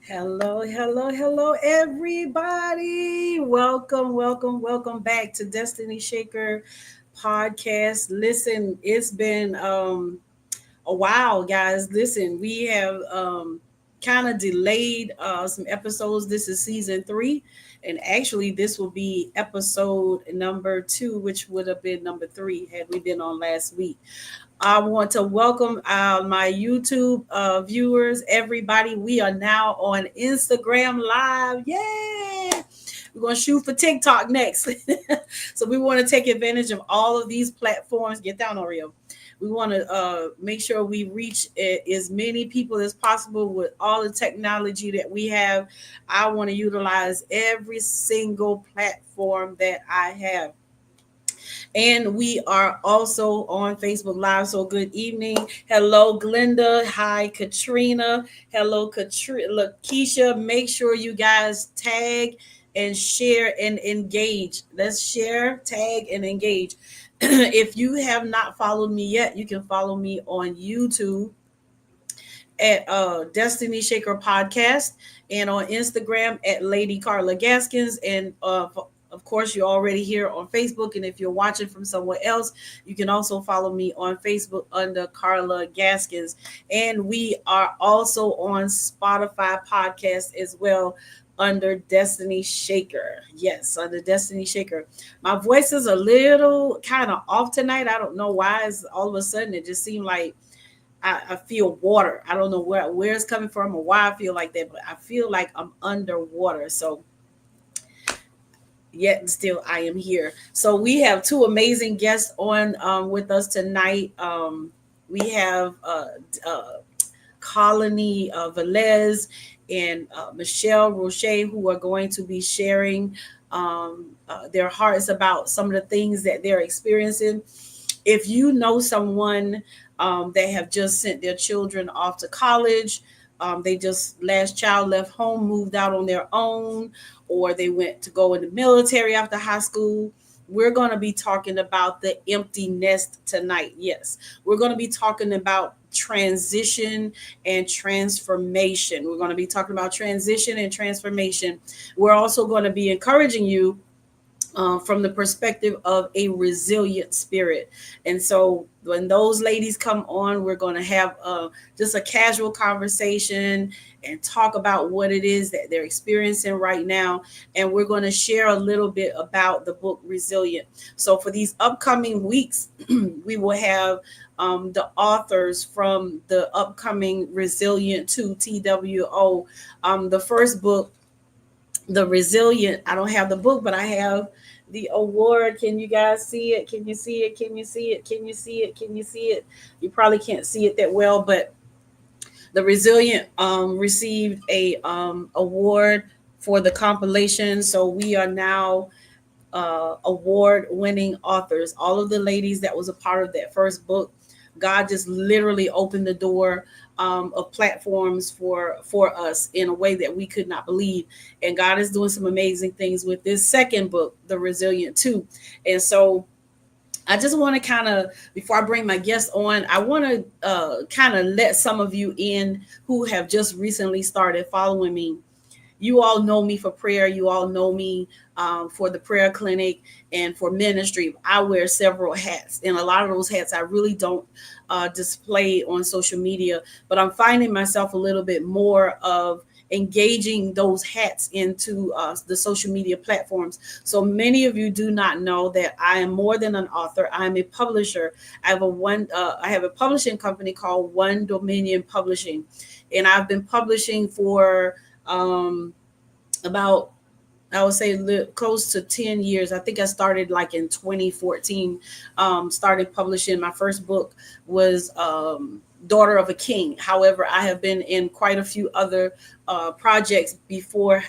Hello, hello, hello, everybody. Welcome back to Destiny Shaker podcast. Listen, it's been a while, guys. Listen, we have kind of delayed some episodes. This is season 3, and actually, this will be episode number 2, which would have been number 3 had we been on last week. I want to welcome my YouTube viewers, everybody. We are now on Instagram Live. Yay! We're going to shoot for TikTok next. So we want to take advantage of all of these platforms. Get down, Oreo. We want to make sure we reach as many people as possible with all the technology that we have. I want to utilize every single platform that I have. And we are also on Facebook Live. So good evening. Hello, Glenda. Hi, Katrina. Hello, Lakeisha. Make sure you guys tag and share and engage. Let's share, tag, and engage. If you have not followed me yet, you can follow me on YouTube at Destiny Shaker Podcast and on Instagram at Lady Carla Gaskins. And of course, you're already here on Facebook. And if you're watching from somewhere else, you can also follow me on Facebook under Carla Gaskins. And we are also on Spotify podcast as well under Destiny Shaker. Yes, under Destiny Shaker. My voice is a little kind of off tonight. I don't know why. It's all of a sudden it just seemed like I feel water. I don't know where it's coming from or why I feel like that, but I feel like I'm underwater. So yet still I am here. So we have two amazing guests on with us tonight. We have Colony Velez and Michelle Rouche, who are going to be sharing their hearts about some of the things that they're experiencing. If you know someone that have just sent their children off to college, they just last child left home, moved out on their own, or they went to go in the military after high school. We're going to be talking about the empty nest tonight. Yes, we're going to be talking about transition and transformation. We're going to be talking about transition and transformation. We're also going to be encouraging you from the perspective of a resilient spirit. And so when those ladies come on, we're going to have just a casual conversation and talk about what it is that they're experiencing right now. And we're going to share a little bit about the book Resilient. So for these upcoming weeks, we will have the authors from the upcoming Resilient 2 TWO. The first book, The Resilient, I don't have the book, but I have the award. Can you guys see it? Can you see it? Can you see it? Can you see it? Can you see it? You probably can't see it that well, but the Resilient received a award for the compilation. So we are now award winning authors. All of the ladies that was a part of that first book, God just literally opened the door of platforms for us in a way that we could not believe. And God is doing some amazing things with this second book, The Resilient 2. And so I just want to kind of, before I bring my guest on, I want to kind of let some of you in who have just recently started following me. You all know me for prayer. You all know me for the prayer clinic and for ministry. I wear several hats, and a lot of those hats I really don't display on social media, but I'm finding myself a little bit more of engaging those hats into the social media platforms. So many of you do not know that I am more than an author. I'm a publisher. I have a publishing company called One Dominion Publishing, and I've been publishing for about, I would say, close to 10 years. I think I started like in 2014, started publishing. My first book was Daughter of a King. However, I have been in quite a few other projects before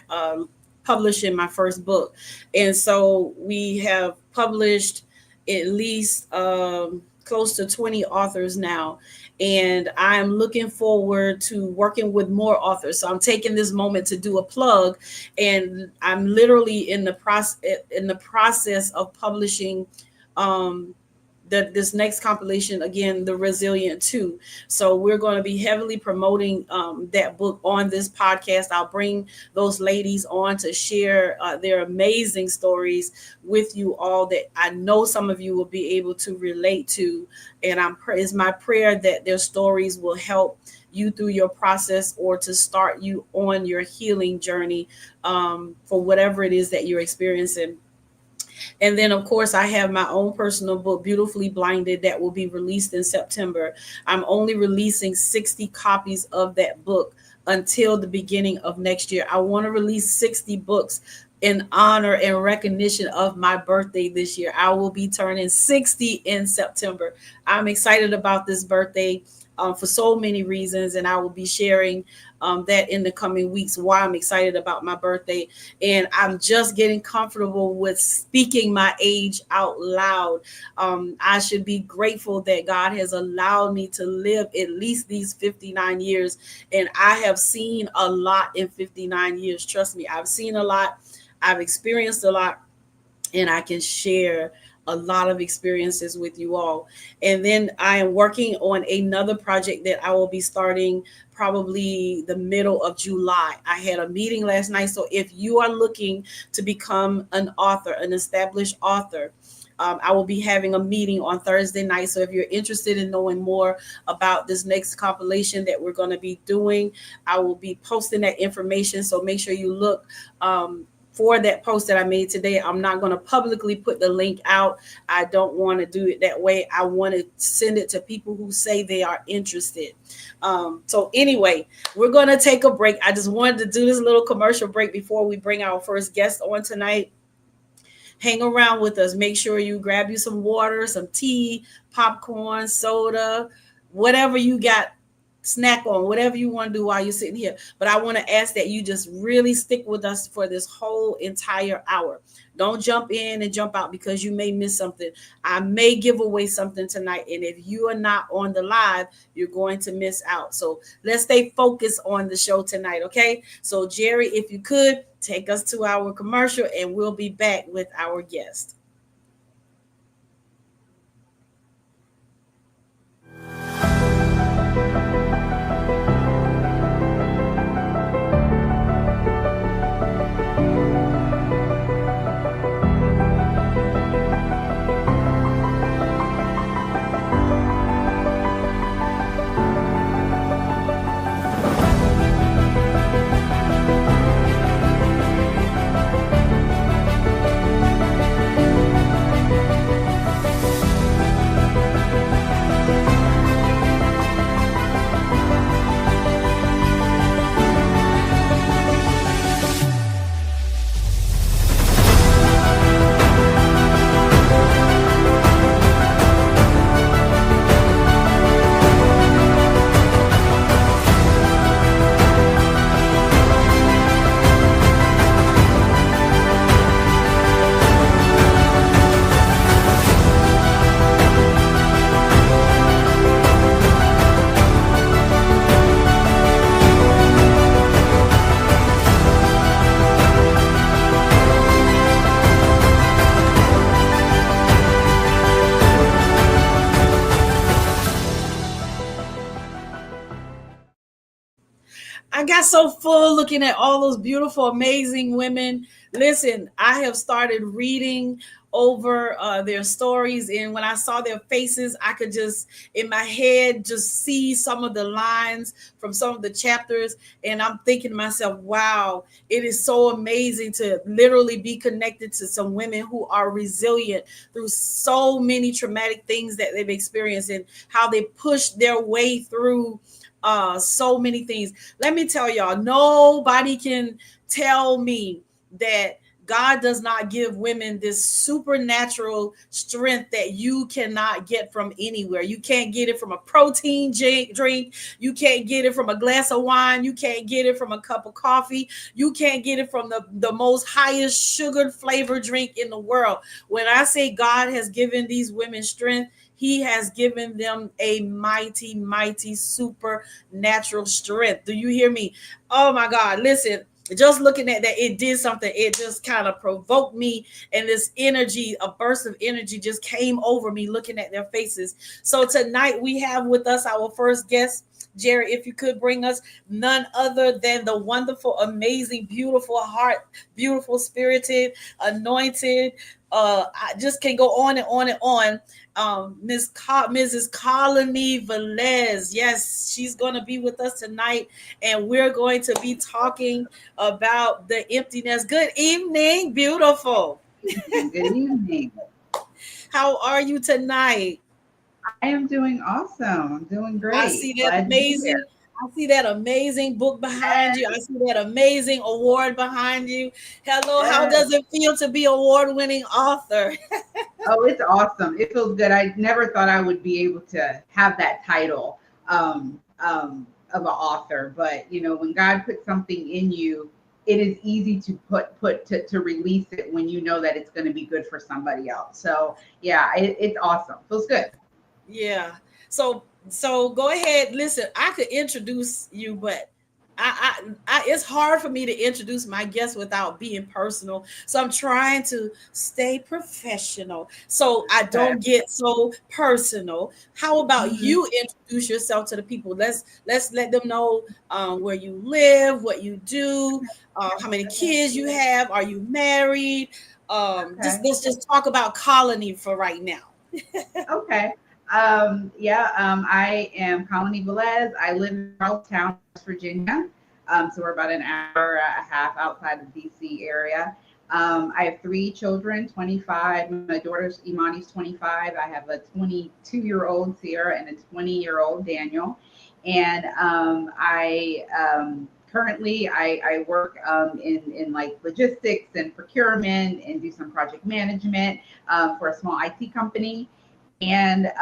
publishing my first book. And so we have published at least close to 20 authors now. And I'm looking forward to working with more authors. So I'm taking this moment to do a plug, and I'm literally in the process of publishing this next compilation again, The Resilient 2. So we're going to be heavily promoting that book on this podcast. I'll bring those ladies on to share their amazing stories with you all that I know some of you will be able to relate to. And it's my prayer that their stories will help you through your process or to start you on your healing journey for whatever it is that you're experiencing. And then, of course, I have my own personal book, Beautifully Blinded, that will be released in September. I'm only releasing 60 copies of that book until the beginning of next year. I want to release 60 books in honor and recognition of my birthday this year. I will be turning 60 in September. I'm excited about this birthday for so many reasons, and I will be sharing that in the coming weeks why I'm excited about my birthday. And I'm just getting comfortable with speaking my age out loud. I should be grateful that God has allowed me to live at least these 59 years. And I have seen a lot in 59 years. Trust me, I've seen a lot. I've experienced a lot, and I can share a lot of experiences with you all. And then I am working on another project that I will be starting probably the middle of July. I had a meeting last night. So if you are looking to become an author, an established author, I will be having a meeting on Thursday night. So if you're interested in knowing more about this next compilation that we're going to be doing, I will be posting that information. So make sure you look for that post that I made today. I'm not going to publicly put the link out. I don't want to do it that way. I want to send it to people who say they are interested. So anyway, we're going to take a break. I just wanted to do this little commercial break before we bring our first guest on tonight. Hang around with us. Make sure you grab you some water, some tea, popcorn, soda, whatever you got, snack on, whatever you want to do while you're sitting here. But I want to ask that you just really stick with us for this whole entire hour. Don't jump in and jump out because you may miss something. I may give away something tonight. And if you are not on the live, you're going to miss out. So let's stay focused on the show tonight. Okay. So Jerry, if you could take us to our commercial and we'll be back with our guest. I got so full looking at all those beautiful, amazing women. Listen, I have started reading over their stories, and when I saw their faces, I could just in my head just see some of the lines from some of the chapters, and I'm thinking to myself, wow, it is so amazing to literally be connected to some women who are resilient through so many traumatic things that they've experienced and how they push their way through so many things. Let me tell y'all, nobody can tell me that God does not give women this supernatural strength that you cannot get from anywhere. You can't get it from a protein drink. You can't get it from a glass of wine. You can't get it from a cup of coffee. You can't get it from the most highest sugared flavored drink in the world. When I say God has given these women strength, he has given them a mighty, mighty supernatural strength. Do you hear me? Oh my God. Listen, just looking at that, it did something. It just kind of provoked me, and this energy, a burst of energy, just came over me looking at their faces. So tonight we have with us our first guest. Jerry, if you could bring us none other than the wonderful, amazing, beautiful heart, beautiful spirited, anointed. I just can go on and on and on. Mrs. Colony Velez. Yes, she's going to be with us tonight, and we're going to be talking about the emptiness. Good evening, beautiful. Good evening. How are you tonight? I am doing awesome. I'm doing I see great. that Glad to be here. amazing. I see that amazing book behind you. I see that amazing award behind you. Hello, how Yes. does it feel to be award-winning author? Oh, it's awesome. It feels good. I never thought I would be able to have that title of an author, but when God puts something in you, it is easy to to release it when you know that it's going to be good for somebody else. So yeah, it's awesome. Feels good. Yeah. So go ahead. Listen, I could introduce you, but it's hard for me to introduce my guests without being personal. So I'm trying to stay professional so I Okay. don't get so personal. How about Mhm. you introduce yourself to the people? Let's let them know where you live, what you do, how many kids you have, are you married? Just Okay. let's just talk about Colony for right now. Okay. Yeah, I am Colony Velez. I live in Charlestown, West Virginia. So we're about an hour and a half outside the DC area. I have three children, 25. My daughter's Imani's 25. I have a 22-year-old Sierra and a 20-year-old Daniel. And I currently I work in like logistics and procurement and do some project management for a small IT company. And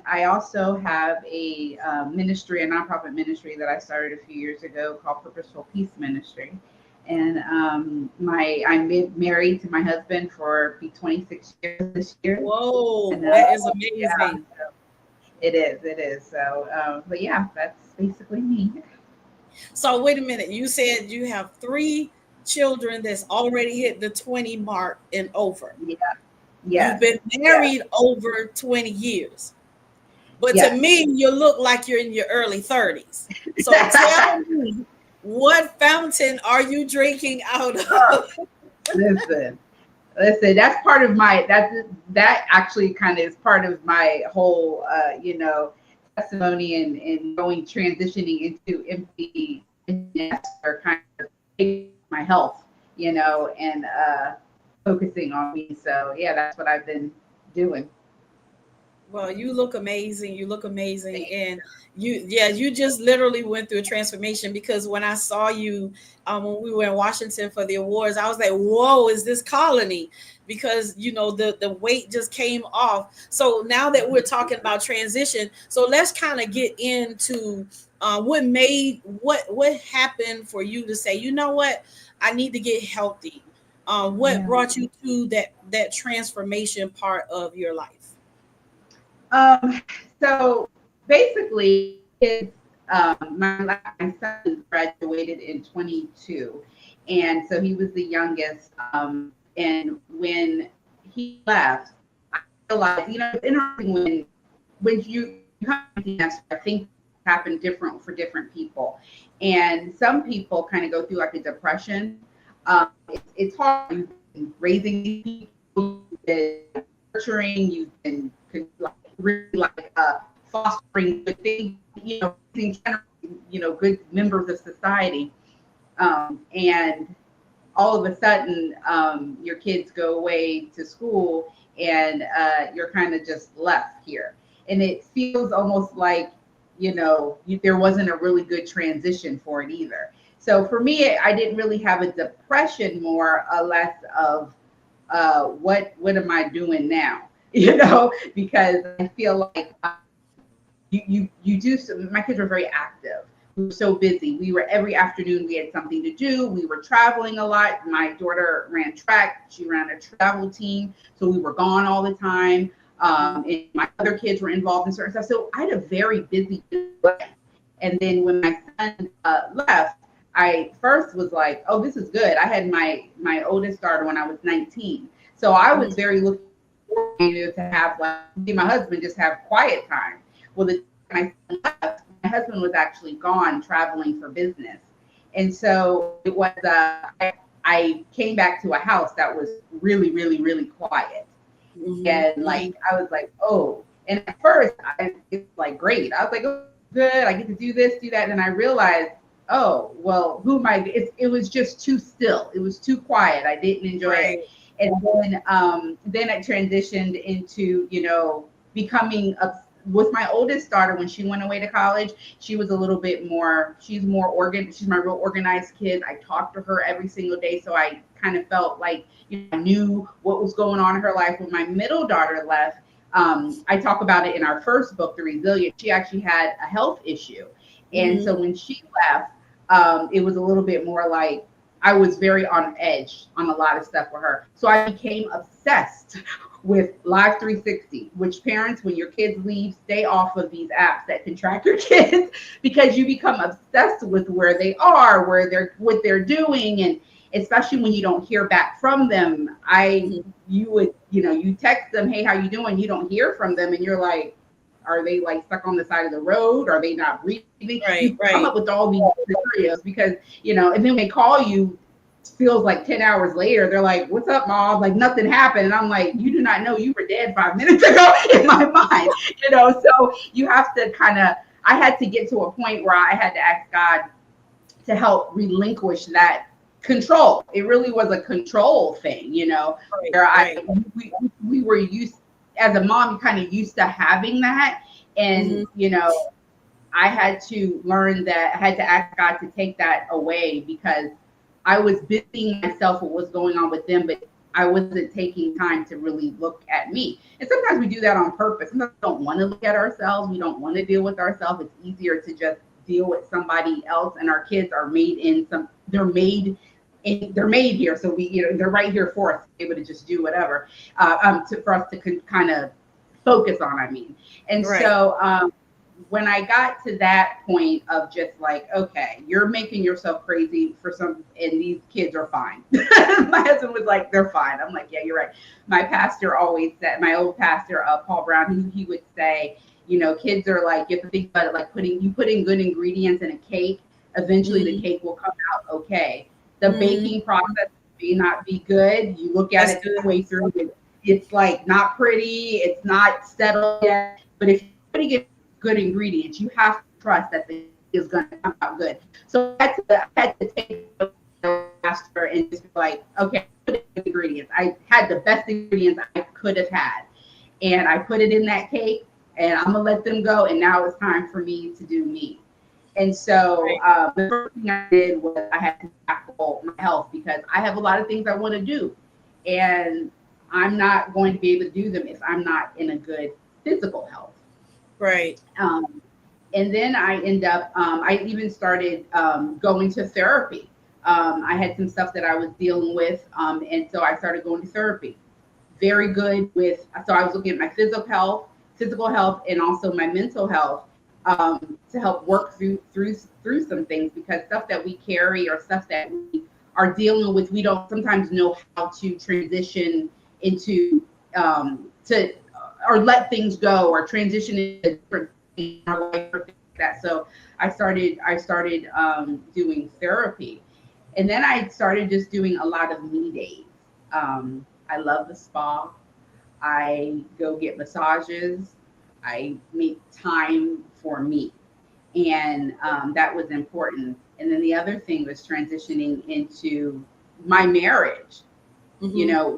I also have a ministry, a nonprofit ministry that I started a few years ago called Purposeful Peace Ministry. And I'm married to my husband for be 26 years this year. Whoa, And that is yeah, amazing. so it is. So, but yeah, that's basically me. So wait a minute. You said you have three children that's already hit the 20 mark and over. Yeah, You've yes, been yes, married over 20 years. But to yes. me, you look like you're in your early 30s. So tell me, what fountain are you drinking out Oh, of? listen. Listen, that's part of that actually kind of is part of my whole testimony and going transitioning into empty or kind of my health, and focusing on me. So yeah, that's what I've been doing. Well, you look amazing. You look amazing. Thank And you just literally went through a transformation because when I saw you when we were in Washington for the awards, I was like, whoa, is this Colony? Because the weight just came off. So now that we're talking about transition, so let's kind of get into what happened for you to say, you know what, I need to get healthy. What Yeah. brought you to that transformation part of your life? Um, so basically, my son graduated in 22, and so he was the youngest. And when he left, I realized, it's interesting when you have empty I think happen different for different people, and some people kind of go through like a depression. It's hard. You've been raising these people, you've been nurturing, you've been like really like fostering good things, raising good members of society, and all of a sudden your kids go away to school and you're kind of just left here, and it feels almost like there wasn't a really good transition for it either. So for me, I didn't really have a depression, more or less of what am I doing now? Because I feel like you do. My kids were very active. We were so busy. We were every afternoon. We had something to do. We were traveling a lot. My daughter ran track. She ran a travel team, so we were gone all the time. And my other kids were involved in certain stuff. So I had a very busy life. And then when my son left, I first was like, oh, this is good. I had my oldest daughter when I was 19. So I was Mhm. very looking forward to have like me and my husband just have quiet time. Well, the time my son left, my husband was actually gone traveling for business. And so it was I came back to a house that was really, really, really quiet. Mhm. And like Mhm. I was like, oh. And at first it's like great. I was like, oh, good. I get to do this, do that. And I realized, oh, well, who am I? It was just too still. It was too quiet. I didn't enjoy it. Right. And then it transitioned into, becoming a with my oldest daughter. When she went away to college, she was a little bit more, she's more she's my real organized kid. I talked to her every single day. So I kind of felt like, I knew what was going on in her life. When my middle daughter left, I talk about it in our first book, The Resilient. She actually had a health issue. And Mhm. so when she left, it was a little bit more like I was very on edge on a lot of stuff with her. So I became obsessed with Live 360, which parents, when your kids leave, stay off of these apps that can track your kids because you become obsessed with where they are, where they're, what they're doing. And especially when you don't hear back from them, Mhm. you would, you text them, hey, how you doing? You don't hear from them. And you're like, are they like stuck on the side of the road? Are they not breathing? You Right. come up with Right. all these scenarios because, and then when they call you, feels like 10 hours later, they're like, what's up, mom? Like nothing happened. And I'm like, you do not know you were dead 5 minutes ago in my mind, so you have to I had to get to a point where I had to ask God to help relinquish that control. It really was a control thing, Right. where Right. we were used, as a mom, you kind of used to having that. And, Mhm. I had to learn that, I had to ask God to take that away because I was busying myself with what's going on with them, but I wasn't taking time to really look at me. And sometimes we do that on purpose. Sometimes we don't want to look at ourselves. We don't want to deal with ourselves. It's easier to just deal with somebody else. And our kids are made in some, they're made here. So they're right here for us, to be able to just do whatever, for us to kind of focus on, I mean. And Right. so, when I got to that point of just like, okay, you're making yourself crazy for some, and these kids are fine. My husband was like, they're fine. I'm like, yeah, you're right. My pastor always said, my old pastor, Paul Brown, he would say, kids are like, you have to think about it like putting good ingredients in a cake. Eventually, the Mhm. cake will come out okay. The Mhm. baking process may not be good. You look at That's it good. halfway through, it's like not pretty. It's not settled yet. But if you're putting it good ingredients, you have to trust that the cake is going to come out good. So I had to take the master and just be like, okay, put in ingredients. I had the best ingredients I could have had, and I put it in that cake, and I'm gonna let them go. And now it's time for me to do me. And so Right. the first thing I did was I had to tackle my health because I have a lot of things I want to do, and I'm not going to be able to do them if I'm not in a good physical health. Right. Um, and then I even started going to therapy. I had some stuff that I was dealing with, and so I started going to therapy. Very good with, so I was looking at my physical health, and also my mental health, to help work through some things, because stuff that we carry or stuff that we are dealing with, we don't sometimes know how to transition into, to or let things go or transition into different things in our life or things like that. So I started doing therapy, and then I started just doing a lot of me days. I love the spa. I go get massages. I make time for me, and that was important. And then the other thing was transitioning into my marriage. Mhm.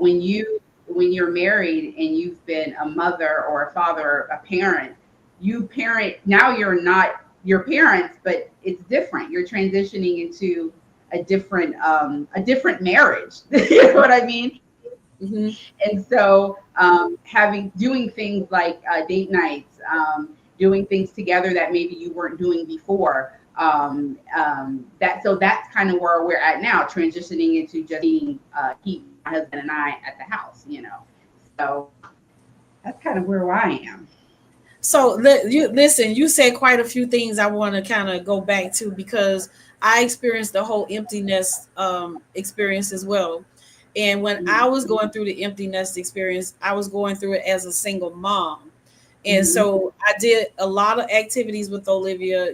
When you're married and you've been a mother or a father, a parent, you parent, now you're not your parents, but it's different. You're transitioning into a different marriage. You know what I mean? Mhm. And so, having doing things like date nights, doing things together that maybe you weren't doing before. That's kind of where we're at now, transitioning into just being he, my husband, and I at the house. So that's kind of where I am. So you listen. You said quite a few things I want to kind of go back to because I experienced the whole emptiness experience as well. And when Mm-hmm. I was going through the empty nest experience, I was going through it as a single mom. And Mm-hmm. so I did a lot of activities with Olivia.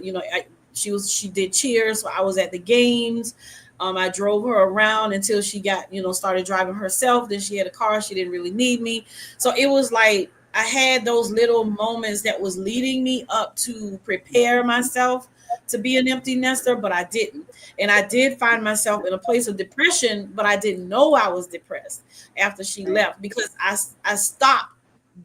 She did cheer, so I was at the games. I drove her around until she got, started driving herself. Then she had a car. She didn't really need me. So it was like I had those little moments that was leading me up to prepare myself to be an empty nester, but I didn't. And I did find myself in a place of depression, but I didn't know I was depressed after she Right. left because I stopped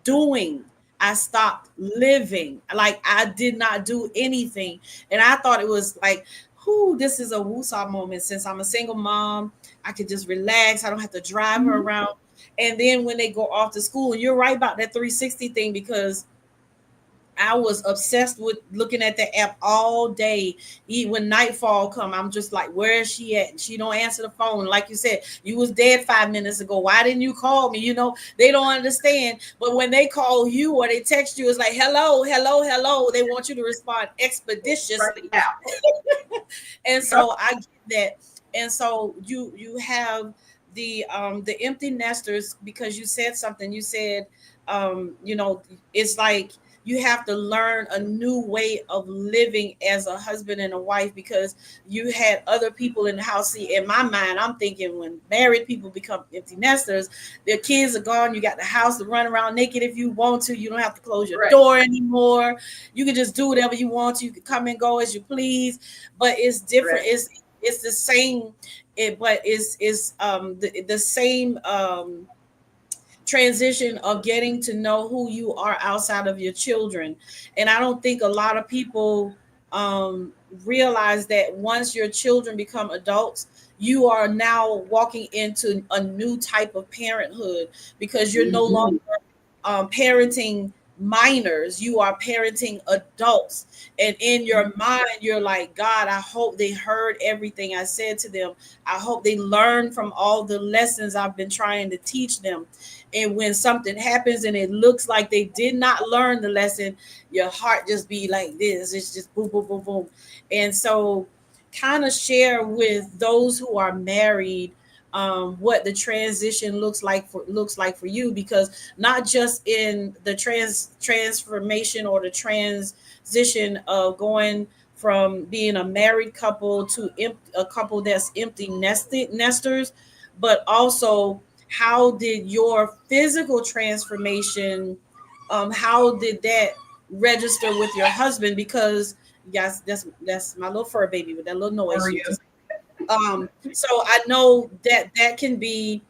doing. I stopped living. Like I did not do anything. And I thought it was like, whoo, this is a woosah moment. Since I'm a single mom, I could just relax. I don't have to drive her Mm-hmm. around. And then when they go off to school, and you're right about that 360 thing, because I was obsessed with looking at the app all day. Even when nightfall come, I'm just like, where is she at? And she don't answer the phone. Like you said, you was dead 5 minutes ago. Why didn't you call me? They don't understand. But when they call you or they text you, it's like, hello, hello, hello. They want you to respond Right expeditiously. now. And Yep. so I get that. And so you have the empty nesters, because you said something. You said, it's like you have to learn a new way of living as a husband and a wife, because you had other people in the house. See, in my mind, I'm thinking when married people become empty nesters, their kids are gone. You got the house to run around naked if you want to. You don't have to close your Right. door anymore. You can just do whatever you want to. You can come and go as you please. But it's different. Right. It's the same. But it's the same transition of getting to know who you are outside of your children. And I don't think a lot of people um, realize that once your children become adults, you are now walking into a new type of parenthood, because you're no longer Mm-hmm. parenting minors, you are parenting adults. And in your mind, you're like, God, I hope they heard everything I said to them. I hope they learned from all the lessons I've been trying to teach them. And when something happens and it looks like they did not learn the lesson, your heart just be like this. It's just boom, boom, boom, boom. And so kind of share with those who are married what the transition looks like for you, because not just in the transformation or the transition of going from being a married couple to a couple that's empty nesters, but also how did your physical transformation, how did that register with your husband? Because yes, that's my little fur baby with that little How noise are she you? just so I know that that can be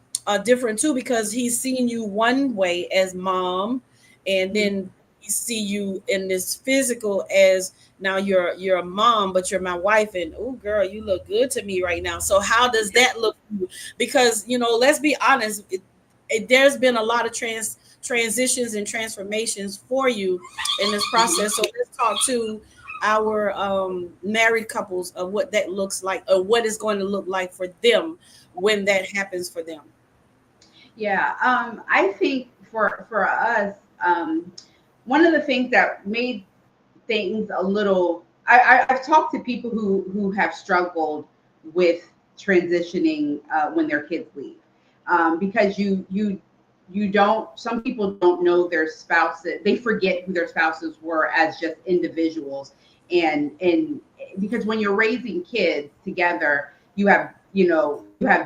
different too, because he's seen you one way as mom, and Mhm. then he see you in this physical as now you're a mom, but you're my wife, and oh girl, you look good to me right now. So how does that look for you? Because let's be honest, there's been a lot of transitions and transformations for you in this Mhm. process. So let's talk to our married couples of what that looks like, or what it's going to look like for them when that happens for them. Yeah. I think for us, one of the things that made things a little. I've talked to people who have struggled with transitioning when their kids leave, because you don't. Some people don't know their spouses. They forget who their spouses were as just individuals, and because when you're raising kids together, you have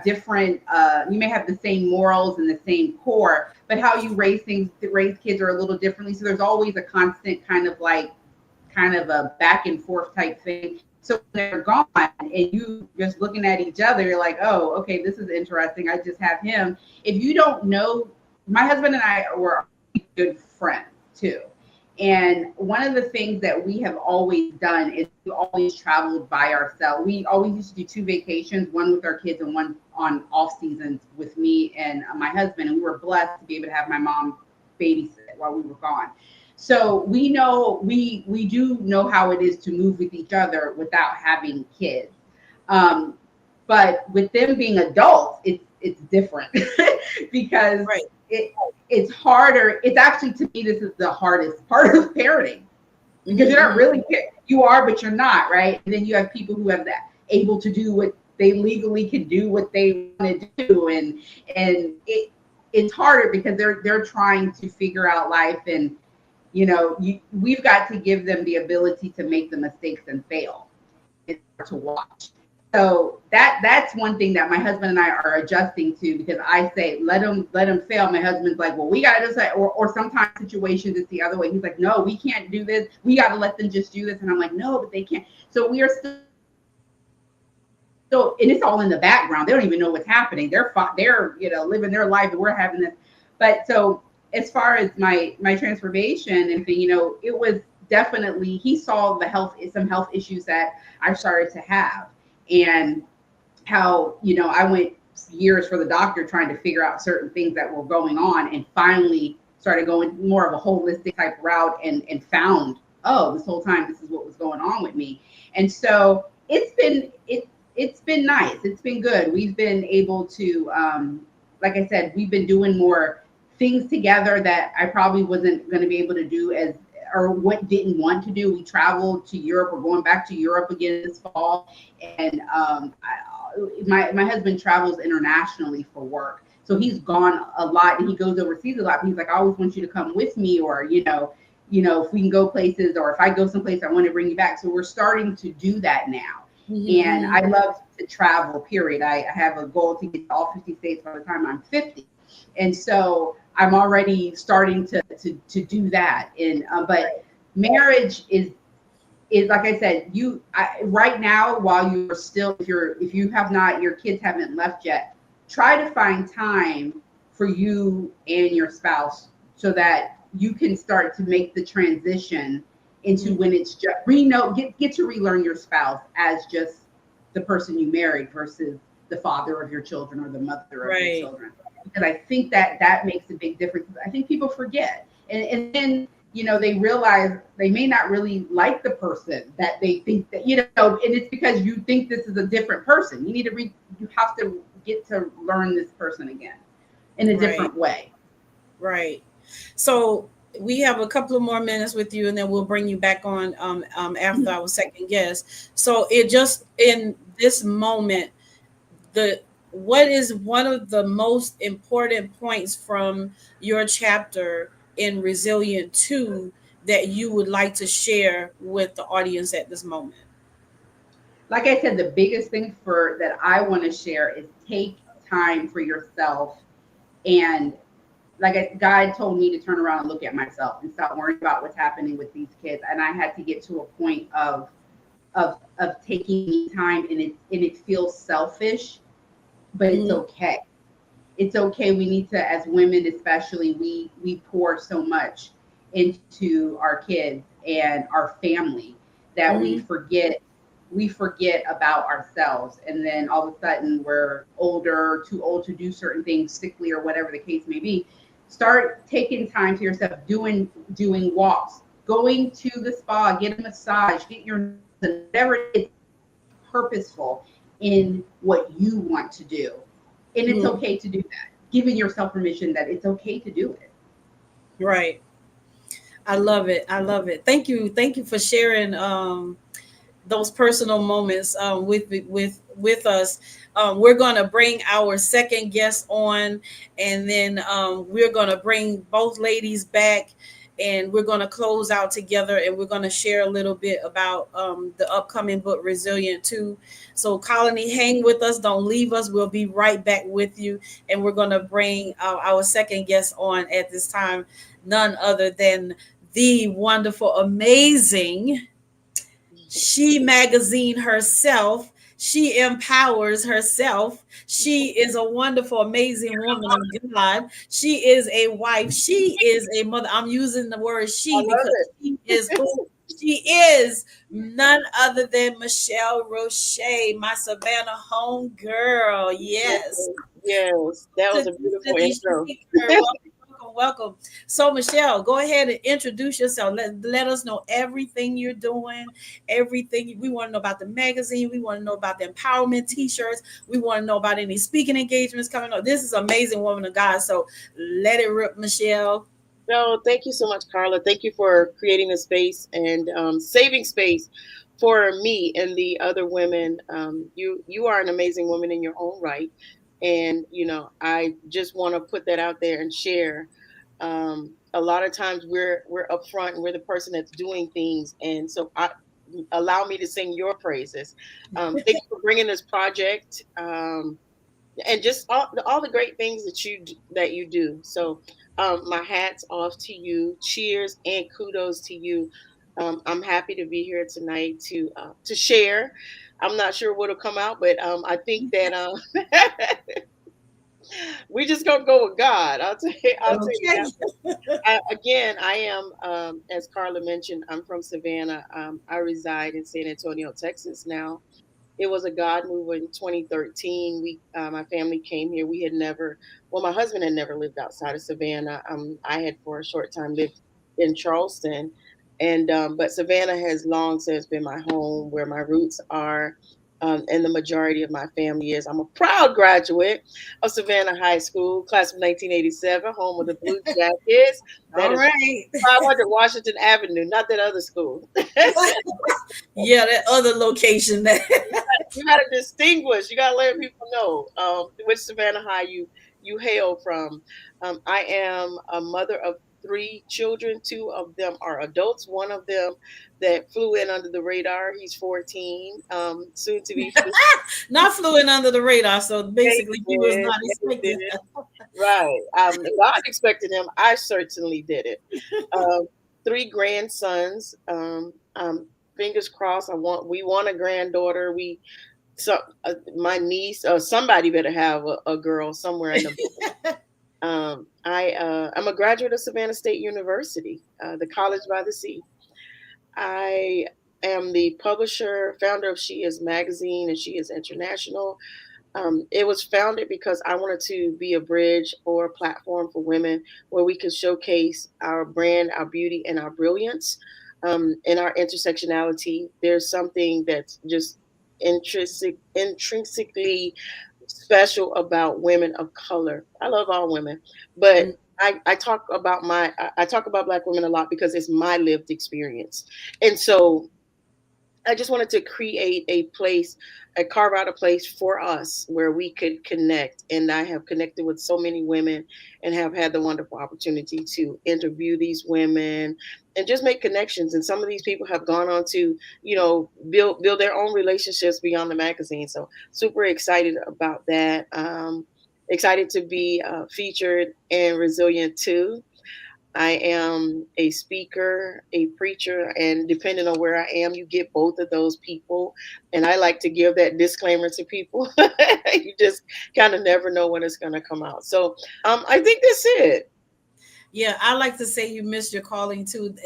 different. You may have the same morals and the same core, but how you raise kids are a little differently. So there's always a constant kind of a back and forth type thing. So when they're gone and you just looking at each other, you're like, oh, okay, this is interesting. I just have him. If you don't know, my husband and I were good friends too. And one of the things that we have always done is we always traveled by ourselves. We always used to do two vacations, one with our kids and one on off seasons with me and my husband. And we were blessed to be able to have my mom babysit while we were gone. So we know we do know how it is to move with each other without having kids. Um, but with them being adults, it's different because Right. it it's harder. It's actually, to me, this is the hardest part of parenting, because Mm-hmm, you're not mm-hmm. really, you are, but you're not, right? And then you have people who have that. able to do what they legally can do what they want to do, and it's harder because they're trying to figure out life, and we've got to give them the ability to make the mistakes and fail, and it's hard to watch. So that's one thing that my husband and I are adjusting to, because I say let them fail. My husband's like, well, we got to decide, or sometimes situations it's the other way. He's like, no, we can't do this. We got to let them just do this, and I'm like, no, but they can't. So we are still, and it's all in the background. They don't even know what's happening. They're living their life, and we're having this. But so as far as my transformation and thing, it was definitely, he saw some health issues that I started to have, and how I went years for the doctor trying to figure out certain things that were going on, and finally started going more of a holistic type route, and found, oh, this whole time this is what was going on with me. And so it's been nice. It's been good. We've been able to, like I said, we've been doing more things together that I probably wasn't going to be able to do or what didn't want to do. We traveled to Europe. We're going back to Europe again this fall. And my husband travels internationally for work. So he's gone a lot, and he goes overseas a lot. But he's like, I always want you to come with me, or, if we can go places, or if I go someplace, I want to bring you back. So we're starting to do that now. Mm-hmm. And I love to travel, period. I have a goal to get to all 50 states by the time I'm 50. And so I'm already starting to do that. And but marriage is like I said, right now, while you're still, if you have not, your kids haven't left yet, try to find time for you and your spouse, so that you can start to make the transition into when it's just get to relearn your spouse as just the person you married versus the father of your children or the mother of your children. Because I think that makes a big difference. I think people forget, and then they realize they may not really like the person that they think that, and it's because you think this is a different person. You have to get to learn this person again in a different way. Right. So we have a couple of more minutes with you, and then we'll bring you back on after our second guest. So it just in this moment, what is one of the most important points from your chapter in Resilient 2 that you would like to share with the audience at this moment? Like I said, the biggest thing that I want to share is take time for yourself. And God told me to turn around and look at myself and stop worrying about what's happening with these kids. And I had to get to a point of taking me time, and it feels selfish, but it's okay. It's okay. We need to, as women especially, we pour so much into our kids and our family that we forget about ourselves. And then all of a sudden we're too old to do certain things, sickly or whatever the case may be. Start taking time to yourself, doing walks, going to the spa, get a massage, get your, whatever it is, purposeful in what you want to do. And it's okay to do that. Giving yourself permission that it's okay to do it. Right. I love it. I love it. Thank you. Thank you for sharing those personal moments with us. We're going to bring our second guest on, and then we're going to bring both ladies back, and we're going to close out together, and we're going to share a little bit about the upcoming book, Resilient 2. So Colony, hang with us. Don't leave us. We'll be right back with you. And we're going to bring our second guest on at this time, none other than the wonderful, amazing She Magazine herself. She empowers herself. She is a wonderful, amazing woman of God. She is a wife. She is a mother. I'm using the word she because she is who she is. None other than Michelle Rouche, my Savannah home girl. Yes. Yes, that was a beautiful intro. Welcome. So Michelle, go ahead and introduce yourself. Let us know everything you're doing, everything. We want to know about the magazine. We want to know about the empowerment t-shirts. We want to know about any speaking engagements coming up. This is amazing, woman of God. So let it rip, Michelle. No, thank you so much, Carla. Thank you for creating a space and saving space for me and the other women, you are an amazing woman in your own right, and I just want to put that out there and share. A lot of times we're upfront and we're the person that's doing things, and so I allow me to sing your praises. Thank you for bringing this project. And just all the great things that you do. So my hat's off to you. Cheers and kudos to you. I'm happy to be here tonight to share. I'm not sure what'll come out, but I think that we just gonna go with God. I'll tell you Okay. that. Again, I am, as Carla mentioned, I'm from Savannah. I reside in San Antonio, Texas now. It was a God move in 2013. My family came here. We had never, well, my husband had never lived outside of Savannah. I had for a short time lived in Charleston, and but Savannah has long since been my home, where my roots are, and the majority of my family is. I'm a proud graduate of Savannah High School, class of 1987, home of the Blue Jackets. That All is right. 500 Washington Avenue, not that other school. Yeah, that other location that. You got to distinguish. You got to let people know which Savannah High you hail from. I am a mother of three children. Two of them are adults. One of them that flew in under the radar. He's 14, soon to be 15. Not flew in under the radar, so They basically he was did. not They expecting did. that. Right. God expected him. I certainly did it. Um, Three grandsons. Fingers crossed. We want a granddaughter. So my niece, somebody better have a girl somewhere in the. I'm a graduate of Savannah State University, the College by the Sea. I am the publisher, founder of She Is Magazine and She Is International. It was founded because I wanted to be a bridge or a platform for women where we could showcase our brand, our beauty, and our brilliance, and our intersectionality. There's something that's just intrinsically special about women of color. I love all women, but I talk about I talk about Black women a lot because it's my lived experience, and so I just wanted to create a place, carve out a place for us where we could connect. And I have connected with so many women and have had the wonderful opportunity to interview these women and just make connections. And some of these people have gone on to, build their own relationships beyond the magazine. So super excited about that. Excited to be featured in Resilient too. I am a speaker, a preacher, and depending on where I am, you get both of those people. And I like to give that disclaimer to people. You just kind of never know when it's going to come out. So I think that's it. Yeah, I like to say you missed your calling too,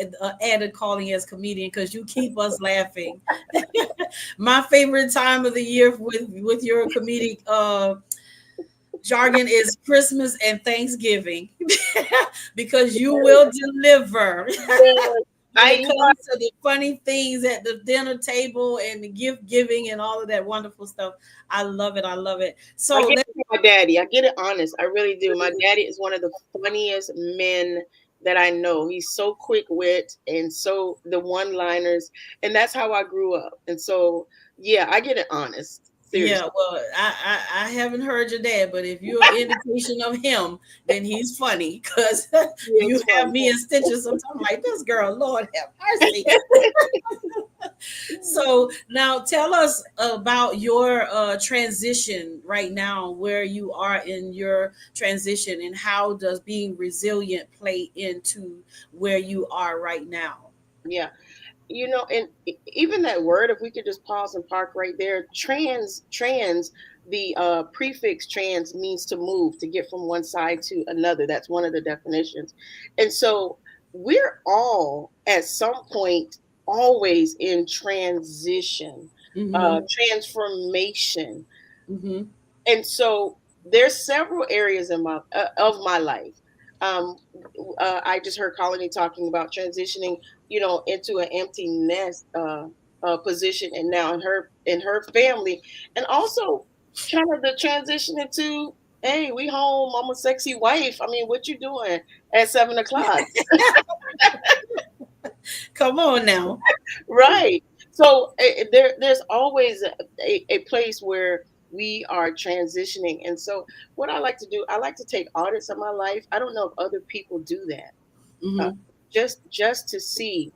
added calling as comedian because you keep us laughing. My favorite time of the year with your comedic jargon is Christmas and Thanksgiving because you will deliver Yeah, when I, it you know, comes to the funny things at the dinner table and the gift giving and all of that wonderful stuff. I love it. I love it. I So get let it from my daddy. I get it honest. I really do. My daddy is one of the funniest men that I know. He's so quick wit and so the one liners. And that's how I grew up. And so, yeah, I get it honest. Yeah, Seriously. well, I haven't heard your dad, but if you're an indication of him, then he's funny because He you is have funny. me in stitches sometimes. I'm like, this girl, Lord have mercy. So now tell us about your transition right now, where you are in your transition, and how does being resilient play into where you are right now? Yeah. And even that word, if we could just pause and park right there, trans, the prefix trans means to move, to get from one side to another. That's one of the definitions. And so we're all at some point always in transition, Mm-hmm. transformation. Mm-hmm. And so there's several areas in my of my life. Um, I just heard Colony talking about transitioning, into an empty nest position, and now in her family, and also kind of the transition into, hey, we home. I'm a sexy wife. I mean, what you doing at 7 o'clock? Come on now. Right. So there's always a place where we are transitioning. And so what I like to do, I like to take audits of my life. I don't know if other people do that. Uh, Mm-hmm. just to see.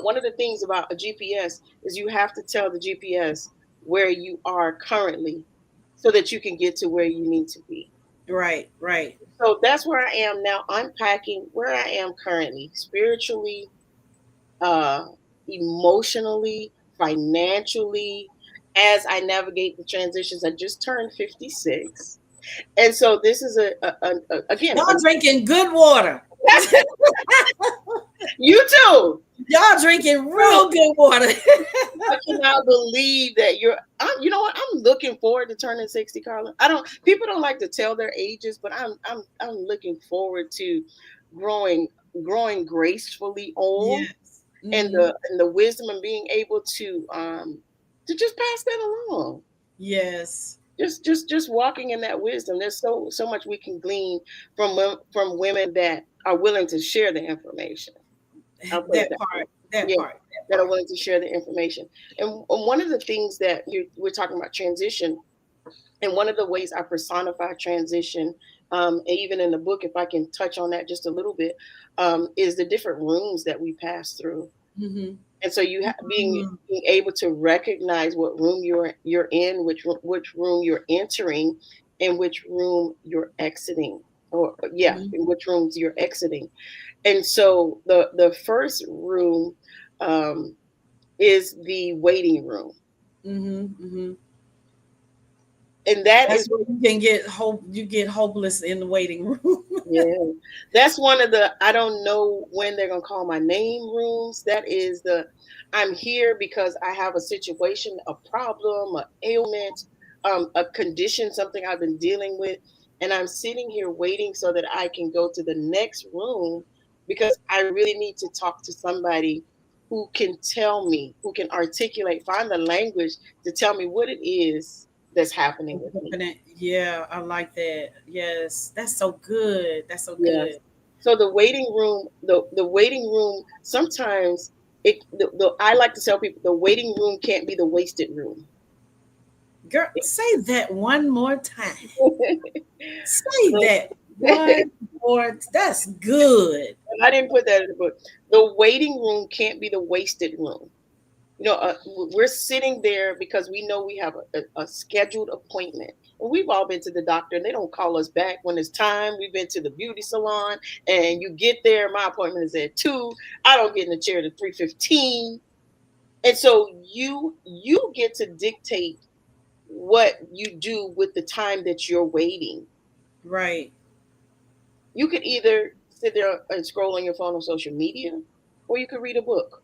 One of the things about a GPS is you have to tell the GPS where you are currently so that you can get to where you need to be. Right, right. So that's where I am now, unpacking where I am currently, spiritually, uh, emotionally, financially, as I navigate the transitions. I just turned 56. And so this is again, Y'all drinking good water. you too. Y'all drinking real good water. I cannot believe that you know what? I'm looking forward to turning 60, Carla. People don't like to tell their ages, but I'm looking forward to growing growing gracefully old, Yes. and Hmm. the wisdom and being able to just pass that along. Yes. Just walking in that wisdom. There's so much we can glean from women that are willing to share the information. I'll put it That that way. part. That Yeah, part. That that are part. willing to share the information. And one of the things that we're talking about transition, and one of the ways I personify transition, even in the book, if I can touch on that just a little bit, is the different rooms that we pass through. Mm-hmm. And so being Mm-hmm. being able to recognize what room you're in, which room you're entering, and which room you're exiting, or yeah, Mm-hmm. in which rooms you're exiting. And so the first room um, is the waiting room, Mm-hmm. Mm-hmm. and that That's is where you can get hope. You get hopeless in the waiting room. yeah, that's one of the I don't know when they're gonna call my name rooms. That is the I'm here because I have a situation, a problem, a ailment, a condition, something I've been dealing with, and I'm sitting here waiting so that I can go to the next room because I really need to talk to somebody who can tell me, who can articulate, find the language to tell me what it is that's happening with me. Yeah, I like that. Yes, that's so good. That's so Yes. good. So the waiting room, sometimes I like to tell people the waiting room can't be the wasted room. Girl, say that one more time. Say The- that one more. That's good. I didn't put that in the book. The waiting room can't be the wasted room. We're sitting there because we know we have a scheduled appointment. And we've all been to the doctor and they don't call us back when it's time. We've been to the beauty salon and you get there. My appointment is at 2. I don't get in the chair to 3:15. And so you get to dictate what you do with the time that you're waiting. Right. You could either sit there and scroll on your phone on social media, or you could read a book.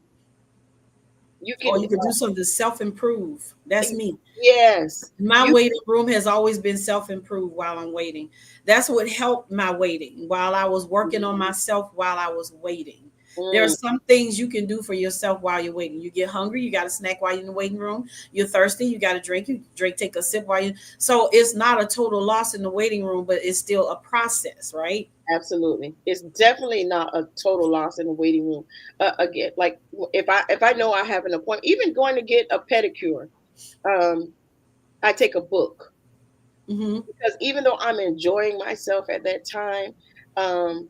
You Or can you could do something to self improve. That's me. yes, My you waiting room has always been self improve while I'm waiting. That's what helped my waiting while I was working on myself while I was waiting. There are mm, some things you can do for yourself while you're waiting. You get hungry, you got a snack while you're in the waiting room. You're thirsty, you got to drink. You drink, take a sip while you. So it's not a total loss in the waiting room, but it's still a process, right? absolutely. It's definitely not a total loss in the waiting room. Again, like if I know I have an appointment, even going to get a pedicure, um, I take a book Mm-hmm. because even though I'm enjoying myself at that time, um,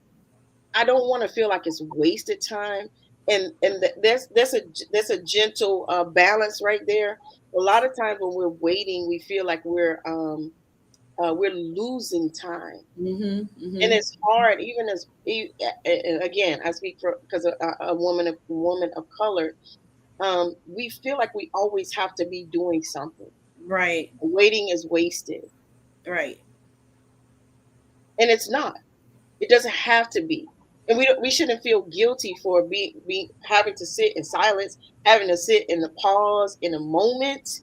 I don't want to feel like it's wasted time. That's a gentle balance right there. A lot of times when we're waiting, we feel like we're losing time, Mm-hmm. and Mm-hmm. it's hard. Even and again, I speak for because a woman of color. We feel like we always have to be doing something. Right. Waiting is wasted, Right. and it's not. It doesn't have to be. And we shouldn't feel guilty for being having to sit in silence, having to sit in the pause in a moment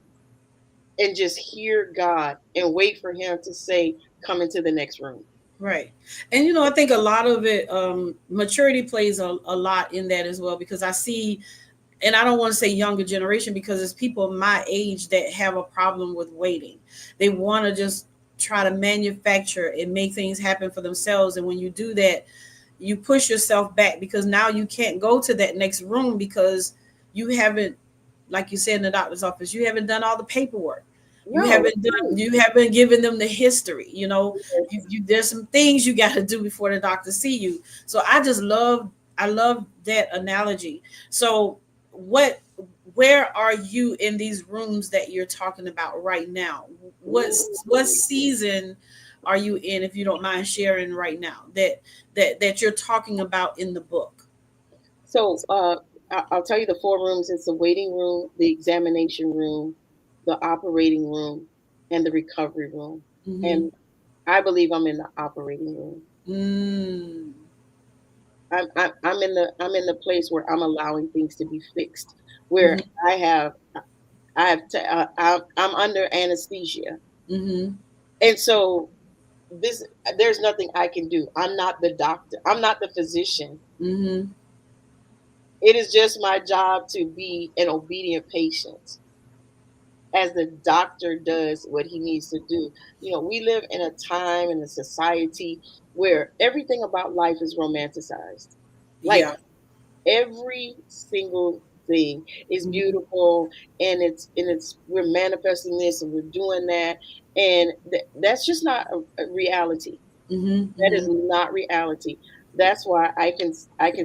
and just hear God and wait for him to say, come into the next room. Right. And I think a lot of it, maturity plays a lot in that as well, because I see, and I don't want to say younger generation because it's people my age that have a problem with waiting. They want to just try to manufacture and make things happen for themselves. And when you do that, you push yourself back because now you can't go to that next room because you haven't like you said, in the doctor's office, you haven't done all the paperwork. No. You haven't given them the history. Yes. There's some things you got to do before the doctor see you. So I love that analogy. So what where are you in these rooms that you're talking about right now? What season are you in, if you don't mind sharing right now, that you're talking about in the book? So I'll tell you the four rooms. It's the waiting room, the examination room, the operating room, and the recovery room. Mm-hmm. And I believe I'm in the operating room. Mm. I'm in the place where I'm allowing things to be fixed, where Mm-hmm. I have I'm under anesthesia, Mm-hmm. and so this there's nothing I can do. I'm not the doctor. I'm not the physician. Mm-hmm. It is just my job to be an obedient patient as the doctor does what he needs to do. We live in a time in a society where everything about life is romanticized. Like Yeah. every single thing is Mm-hmm. beautiful, and it's we're manifesting this and we're doing that, and that's just not a reality. Mm-hmm. That is Mm-hmm. not reality. That's why I can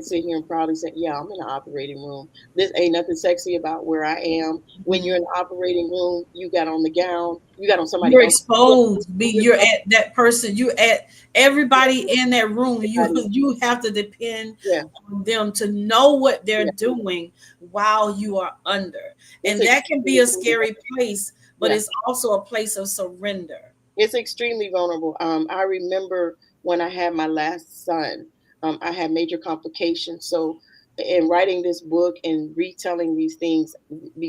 sit here and proudly say, yeah, I'm in the operating room. This ain't nothing sexy about where I am. When you're in the operating room, you got on the gown, you got on somebody You're else's clothes. exposed. You're at that person. You're at everybody in that room. You Everybody, you have to depend yeah, on them to know what they're yeah. doing while you are under, It's and that can be a extremely, scary place. But yeah. it's also a place of surrender. It's extremely vulnerable. I remember when I had my last son, I had major complications. So, in writing this book and retelling these things,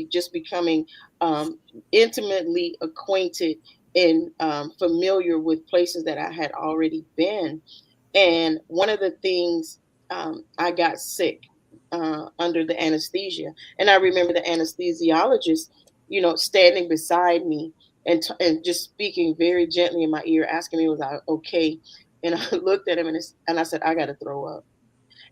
just becoming um, intimately acquainted and familiar with places that I had already been. And one of the things, I got sick under the anesthesia. And I remember the anesthesiologist, standing beside me and just speaking very gently in my ear, asking me, was I okay? And I looked at him and I said, I got to throw up.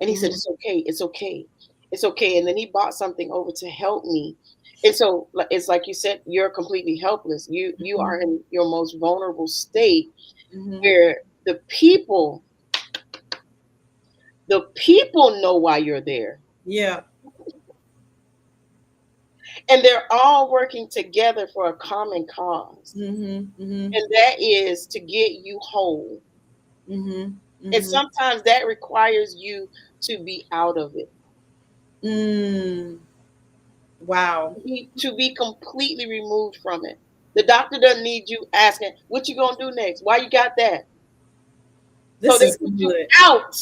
And he said, Mhm. it's okay. It's okay. It's okay. And then he bought something over to help me. And so it's like you said, you're completely helpless. You Mhm. are in your most vulnerable state Mhm. where the people the people know why you're there, Yeah. and they're all working together for a common cause, Mhm. Mhm. and that is to get you whole. Mhm. And Mhm. sometimes that requires you to be out of it, Mm. Wow. to be completely removed from it. The doctor doesn't need you asking, what you gonna do next? Why you got that? So This they is put you good. out.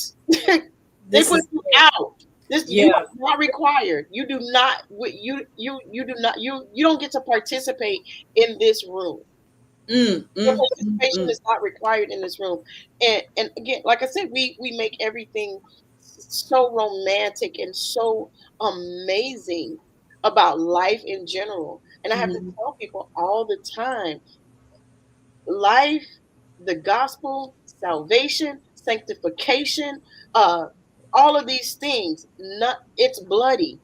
They This put is you good. out. You Yeah. are not required. You do not. You do not. You don't get to participate in this room. Mm. Your Mm. Mm. participation Mm. is not required in this room. And again, like I said, we make everything so romantic and so amazing about life in general. And I have to Mhm. tell people all the time, life, the gospel, salvation, sanctification, uh, all of these things, not it's bloody.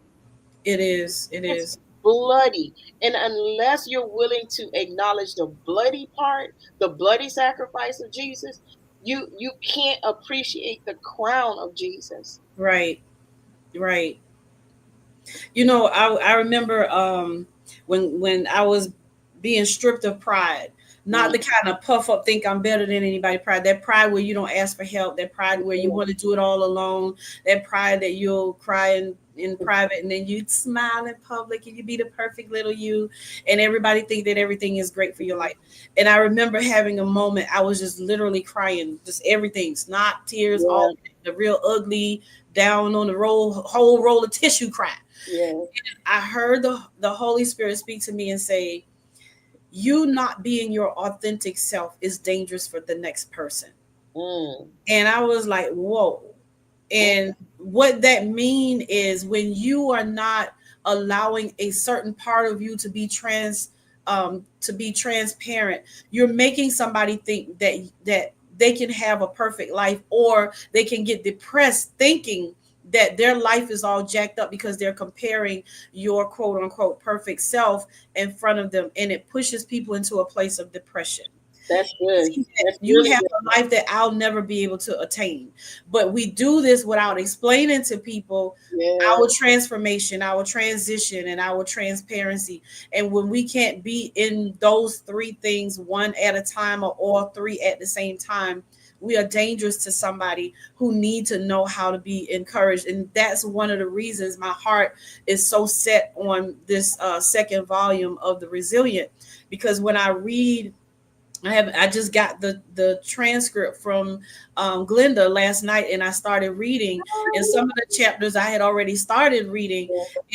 It is. It It's is. bloody. And unless you're willing to acknowledge the bloody part, the bloody sacrifice of Jesus, you can't appreciate the crown of Jesus. Right. Right. I remember when I was being stripped of pride. Not Mm, the kind of puff up, think I'm better than anybody pride. That pride where you don't ask for help. That pride where you want to do it all alone. That pride that you'll cry in private and then you smile in public and you be the perfect little you, and everybody think that everything is great for your life. And I remember having a moment. I was just literally crying, just everything, snot, tears, all yeah, the real ugly down on the whole roll of tissue cry. yeah. I heard the Holy Spirit speak to me and say, you not being your authentic self is dangerous for the next person. Mm, And I was like, whoa. mm, And what that mean is when you are not allowing a certain part of you to be transparent, you're making somebody think that they can have a perfect life, or they can get depressed thinking that their life is all jacked up because they're comparing your quote unquote perfect self in front of them, and it pushes people into a place of depression. That's good. See that That's you really have good. a life that I'll never be able to attain. But we do this without explaining to people Yeah. our transformation, our transition, and our transparency. And when we can't be in those three things one at a time or all three at the same time, we are dangerous to somebody who need to know how to be encouraged. And that's one of the reasons my heart is so set on this second volume of The Resilient. Because when I read, I just got the transcript from Glenda last night, and I started reading. And some of the chapters I had already started reading,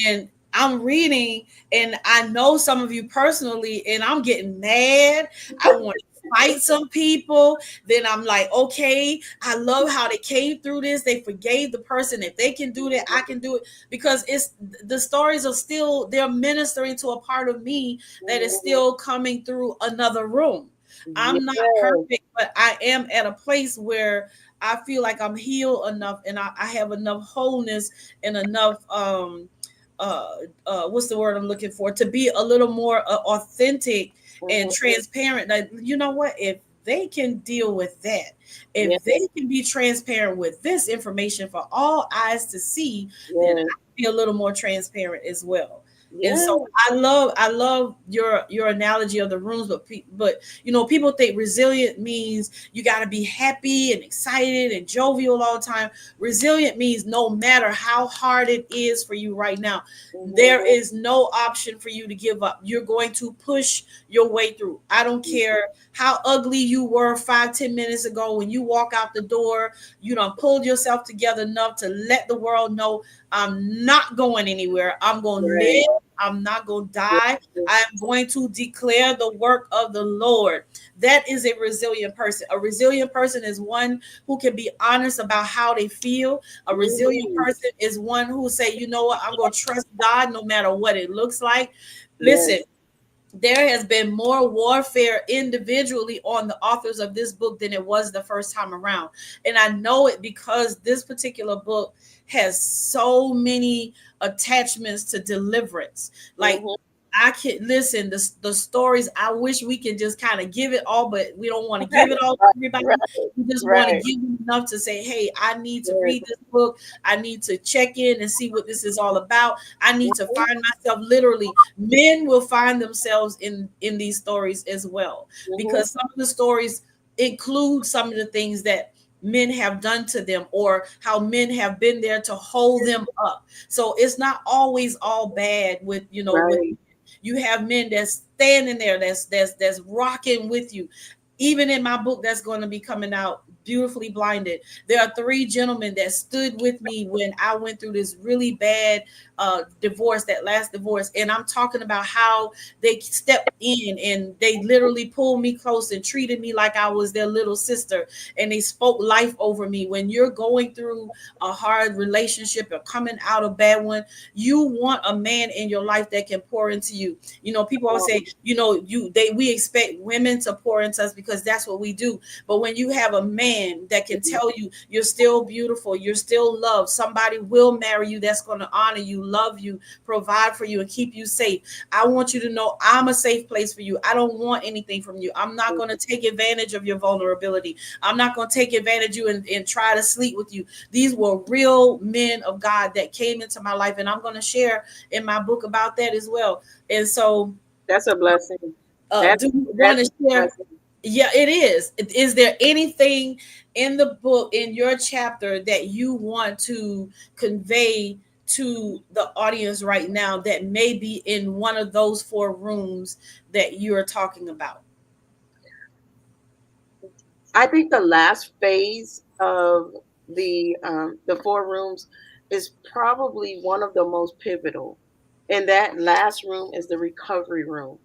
and I'm reading, and I know some of you personally, and I'm getting mad. I want to fight some people. Then I'm like, okay, I love how they came through this. They forgave the person. If they can do that, I can do it, because it's the stories are still, they're ministering to a part of me that is still coming through another room. I'm not Yeah. perfect, but I am at a place where I feel like I'm healed enough, and I have enough wholeness and enough uh what's the word I'm looking for, to be a little more authentic and Mhm. transparent. Like, you know what, if they can deal with that, Yeah. if they can be transparent with this information for all eyes to see, then I Yeah. can be a little more transparent as well. And Yeah. so I love your analogy of the rooms, but people think resilient means you got to be happy and excited and jovial all the time. Resilient means no matter how hard it is for you right now, Mhm. there is no option for you to give up. You're going to push your way through. I don't care how ugly you were 5-10 minutes ago. When you walk out the door, you done pulled yourself together enough to let the world know, I'm not going anywhere. I'm going to Right. live. I'm not going to Yeah. die. I am going to declare the work of the Lord. That is a resilient person. A resilient person is one who can be honest about how they feel. A resilient Mhm. person is one who say, you know what, I'm going to trust God no matter what it looks like. Listen, Yes. there has been more warfare individually on the authors of this book than it was the first time around. And I know it because this particular book has so many attachments to deliverance. Like, Mhm. I can listen, the stories, I wish we can just kind of give it all, but we don't want to give it all to everybody. Right. We just want to Right. give them enough to say, hey, I need to Yes. read this book. I need to check in and see what this is all about. I need to Mhm. find myself, literally. Men will find themselves in these stories as well, Mhm. because some of the stories include some of the things that men have done to them, or how men have been there to hold them up. So it's not always all bad with, with, Right. you have men that's standing there, that's rocking with you. Even in my book that's going to be coming out, Beautifully Blinded, there are three gentlemen that stood with me when I went through this really bad divorce, that last divorce. And I'm talking about how they stepped in and they literally pulled me close and treated me like I was their little sister. And they spoke life over me. When you're going through a hard relationship or coming out of a bad one, you want a man in your life that can pour into you. People always say, we expect women to pour into us because that's what we do. But when you have a man that can tell you you're still beautiful, you're still loved, somebody will marry you that's going to honor you, love you, provide for you, and keep you safe. I want you to know I'm a safe place for you. I don't want anything from you. I'm not going to take advantage of your vulnerability. I'm not going to take advantage of you and try to sleep with you. These were real men of God that came into my life, and I'm going to share in my book about that as well. And so, That's a blessing. That's do you want that's to a share? blessing. Yeah, it is. Is there anything in the book, in your chapter, that you want to convey to the audience right now that may be in one of those four rooms that you are talking about? I think the last phase of the four rooms is probably one of the most pivotal. And that last room is the recovery room.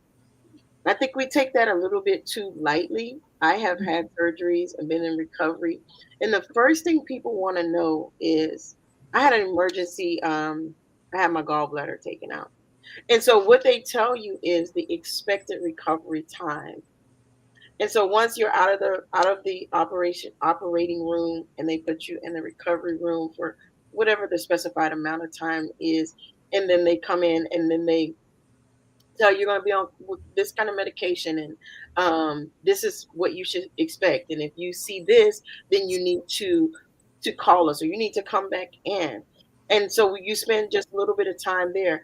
I think we take that a little bit too lightly. I have had surgeries and been in recovery. And the first thing people want to know is I had an emergency, I had my gallbladder taken out. And so what they tell you is the expected recovery time. And so once you're out of the operating room and they put you in the recovery room for whatever the specified amount of time is, and then they come in and then they tell you're going to be on this kind of medication, and this is what you should expect, and if you see this, then you need to call us, or you need to come back in. And so you spend just a little bit of time there.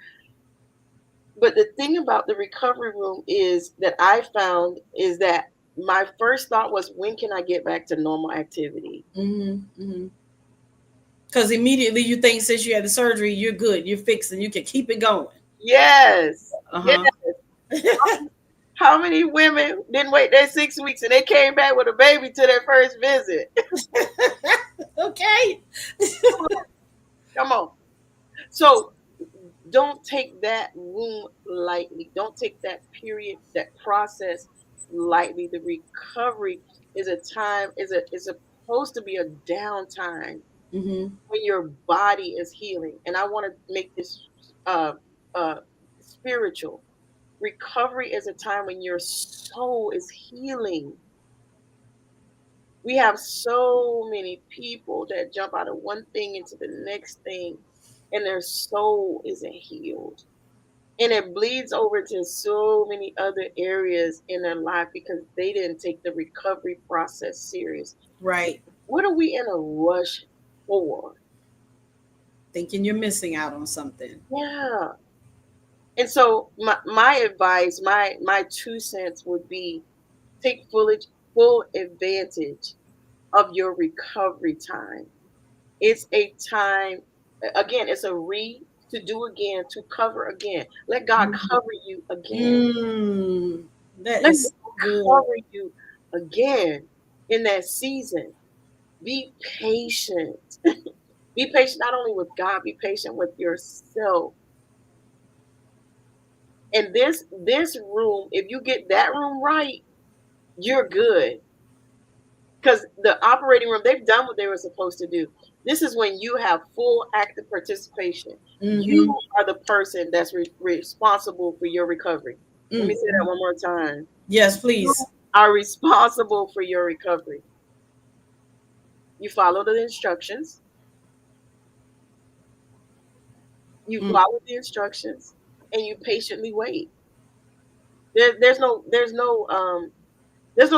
But the thing about the recovery room is that I found is that my first thought was, when can I get back to normal activity? Because immediately you think since you had the surgery, you're good, you're fixed, and you can keep it going. Yes. Yes. Uh-huh. How many women didn't wait their 6 weeks and they came back with a baby to their first visit? Okay. Come on. So don't take that room lightly. Don't take that period, that process lightly. The recovery is a time, is supposed to be a downtime when your body is healing. And I want to make this uh, spiritual. Recovery is a time when your soul is healing. We have so many people that jump out of one thing into the next thing, and their soul isn't healed. And it bleeds over to so many other areas in their life because they didn't take the recovery process serious. Right. What are we in a rush for? Thinking you're missing out on something. Yeah. And so my advice, my 2 cents would be, take full advantage of your recovery time. It's a time, again, it's a to do again, to cover again. Let God cover you again. That Let is God good. cover you again in that season. Be patient. Be patient not only with God, be patient with yourself. And this room, if you get that room right, you're good. Because the operating room, they've done what they were supposed to do. This is when you have full active participation. You are the person that's responsible for your recovery. Let me say that one more time. Yes, You please. are responsible for your recovery. You follow the instructions. You follow the instructions, and you patiently wait. There's no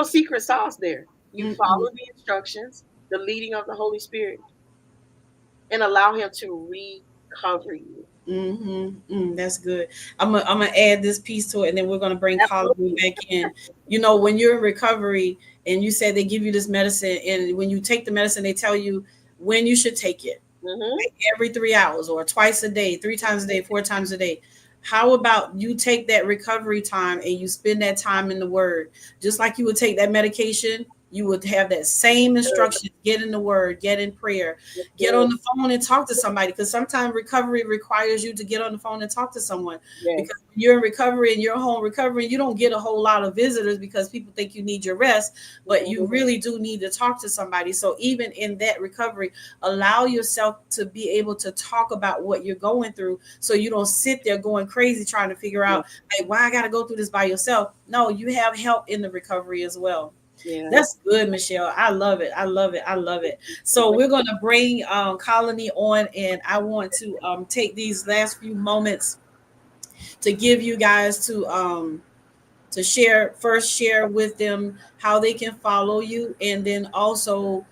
secret sauce there. You follow the instructions, the leading of the Holy Spirit, and allow Him to recover you. That's good. I'm gonna add this piece to it, and then we're gonna bring Colin Absolutely. back in. You know, when you're in recovery, and you said they give you this medicine, and when you take the medicine, they tell you when you should take it. Like every 3 hours, or twice a day, 3 times a day, 4 times a day. How about you take that recovery time and you spend that time in the Word, just like you would take that medication? You would have that same instruction: get in the Word, get in prayer, get on the phone and talk to somebody. Because sometimes recovery requires you to get on the phone and talk to someone. Yes. Because when you're in recovery and you're home recovering, you don't get a whole lot of visitors because people think you need your rest, but you really do need to talk to somebody. So even in that recovery, allow yourself to be able to talk about what you're going through, so you don't sit there going crazy trying to figure out, like, why I got to go through this by yourself. No, you have help in the recovery as well. Yeah. That's good, Michelle. I love it. I love it. I love it. So we're going to bring Colony on, and I want to take these last few moments to give you guys to share with them how they can follow you, and then also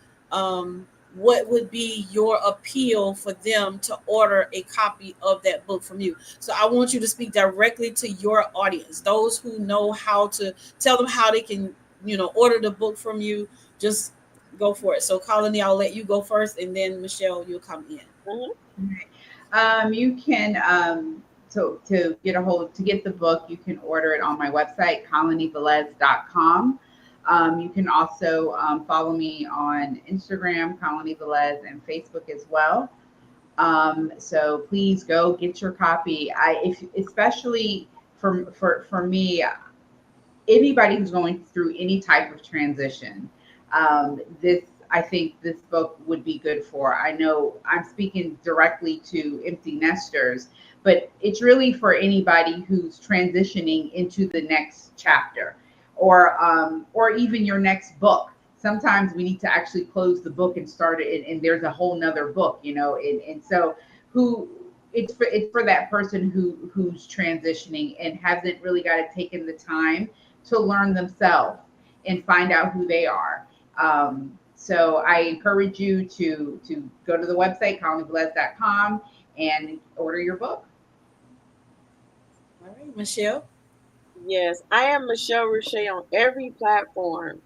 what would be your appeal for them to order a copy of that book from you. So I want you to speak directly to your audience, those who know how to tell them how they can, order the book from you. Just go for it. So Colony, I'll let you go first, and then Michelle, you'll come in. You can to get the book, you can order it on my website, colonyvelez.com. You can also follow me on Instagram, Colony Velez, and Facebook as well. So please go get your copy. Especially for me, anybody who's going through any type of transition, I think this book would be good for. I know I'm speaking directly to empty nesters, but it's really for anybody who's transitioning into the next chapter, or even your next book. sometimes we need to actually close the book and start it, and there's a whole nother book, and so who it's for that person who's transitioning and hasn't really got to taken the time to learn themselves and find out who they are. So I encourage you to go to the website colonyvelez.com and order your book. All right, Michelle. Yes, I am Michelle Rouche on every platform,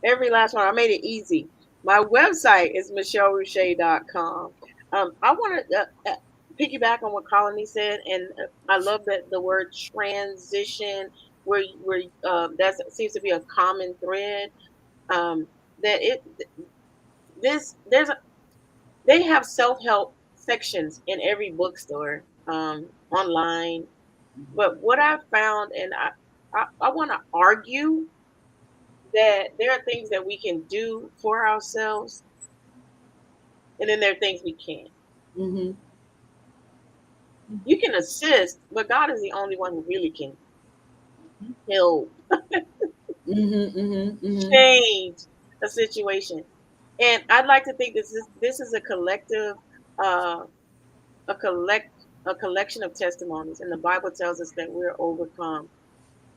every last one. I made it easy. My website is michellerouche.com. I want to piggyback on what Colony said, and I love that the word transition, where that seems to be a common thread. That it this there's a, they have self help sections in every bookstore, online. But what I found, and I want to argue that there are things that we can do for ourselves, and then there are things we can't. Mm-hmm. You can assist, but God is the only one who really can help Mm-hmm. Mm-hmm. Mm-hmm. change a situation. And I'd like to think this is a collective, uh, a collect a collection of testimonies, and the Bible tells us that we're overcome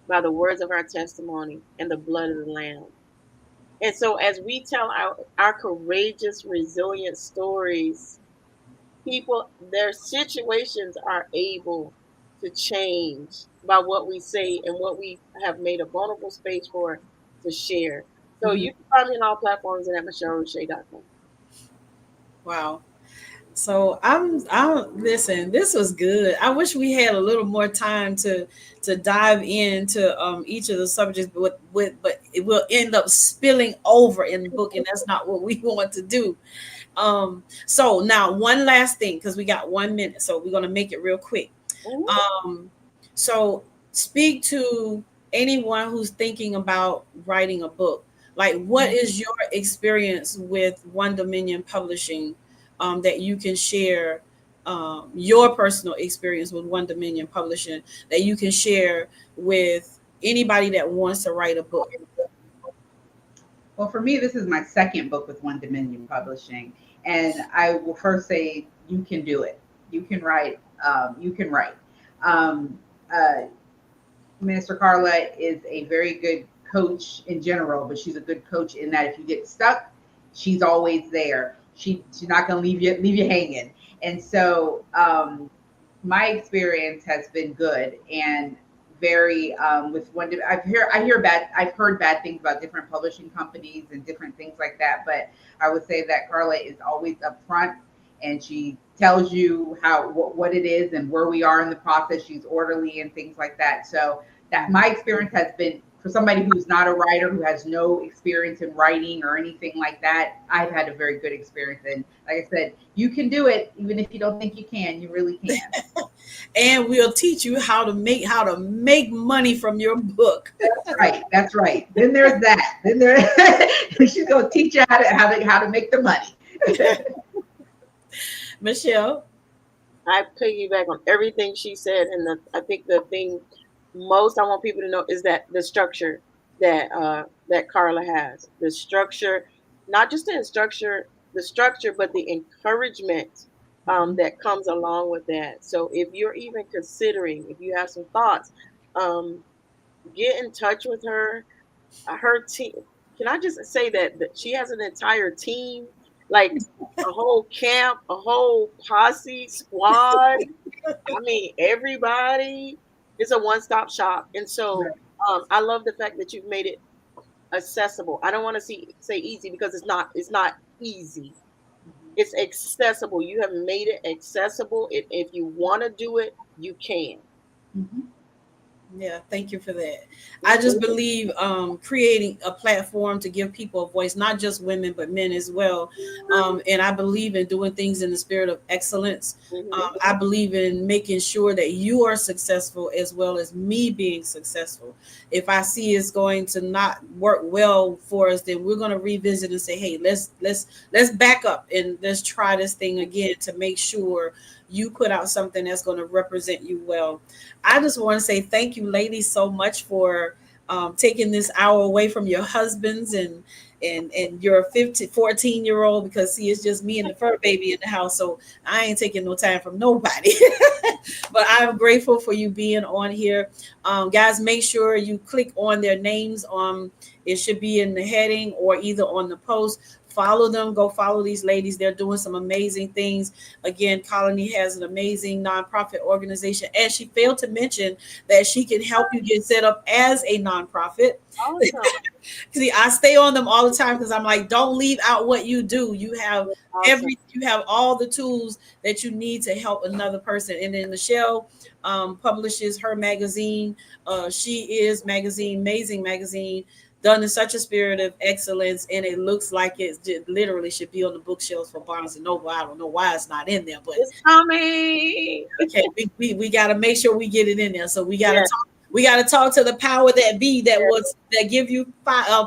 by the words of our testimony and the blood of the Lamb. And so, as we tell our courageous, resilient stories, people, their situations are able to change by what we say and what we have made a vulnerable space for to share. So, Mm-hmm. you can find me on all platforms and at michellerouche.com. Wow. So I'm listen, this was good. I wish we had a little more time to dive into each of the subjects, but it will end up spilling over in the book, and that's not what we want to do. So now one last thing, because we got 1 minute, so we're gonna make it real quick. Mhm. Um, so speak to anyone who's thinking about writing a book. Like, what is your experience with One Dominion Publishing, that you can share? Your personal experience with One Dominion Publishing that you can share with anybody that wants to write a book. Well, for me, this is my second book with One Dominion Publishing, and I will first say you can do it. You can write. You can write. Um, uh, Minister Carla is a very good coach in general, but she's a good coach in that if you get stuck, she's always there. She's not going to leave you hanging. And so my experience has been good and very with one. I've heard bad things about different publishing companies and different things like that. But I would say that Carla is always upfront and she tells you what it is and where we are in the process. She's orderly and things like that. So that my experience has been for somebody who's not a writer, who has no experience in writing or anything like that. I've had a very good experience. And like I said, you can do it. Even if you don't think you can, you really can. And we'll teach you how to make money from your book. That's right. That's right. Then there's that. Then there she's gonna teach you how to make the money. Michelle. I piggyback on everything she said, and I think the thing most I want people to know is that the structure that Carla has, the structure, not just the structure, but the encouragement that comes along with that. So if you're even considering, if you have some thoughts, um, get in touch with her. Her team. Can I just say that she has an entire team, like a whole camp, a whole posse squad. I mean, everybody is a one-stop shop, and so I love the fact that you've made it accessible. I don't want to say easy because it's not. It's not easy. It's accessible. You have made it accessible. If you want to do it, you can. Mhm. Yeah, thank you for that. I just Mhm. believe creating a platform to give people a voice, not just women, but men as well. And I believe in doing things in the spirit of excellence. Mhm. I believe in making sure that you are successful as well as me being successful. If I see it's going to not work well for us, then we're going to revisit and say, hey, let's back up and let's try this thing again to make sure you put out something that's going to represent you well. I just want to say thank you, ladies, so much for taking this hour away from your husbands and your 14-year-old, because see, it's just me and the fur baby in the house, so I ain't taking no time from nobody. But I'm grateful for you being on here. Guys, make sure you click on their names. It should be in the heading or either on the post. Follow them. Go follow these ladies. They're doing some amazing things. Again, Colony has an amazing nonprofit organization, and she failed to mention that she can help you get set up as a nonprofit. Awesome. See, I stay on them all the time because I'm like, don't leave out what you do. You have Awesome. you have all the tools that you need to help another person. And then Michelle publishes her magazine. She is magazine, amazing magazine, done in such a spirit of excellence, and it looks like it literally should be on the bookshelves for Barnes and Noble. I don't know why it's not in there, but It's coming. okay, we got to make sure we get it in there. So we got to Yes. talk. We got to talk to the power that be that give you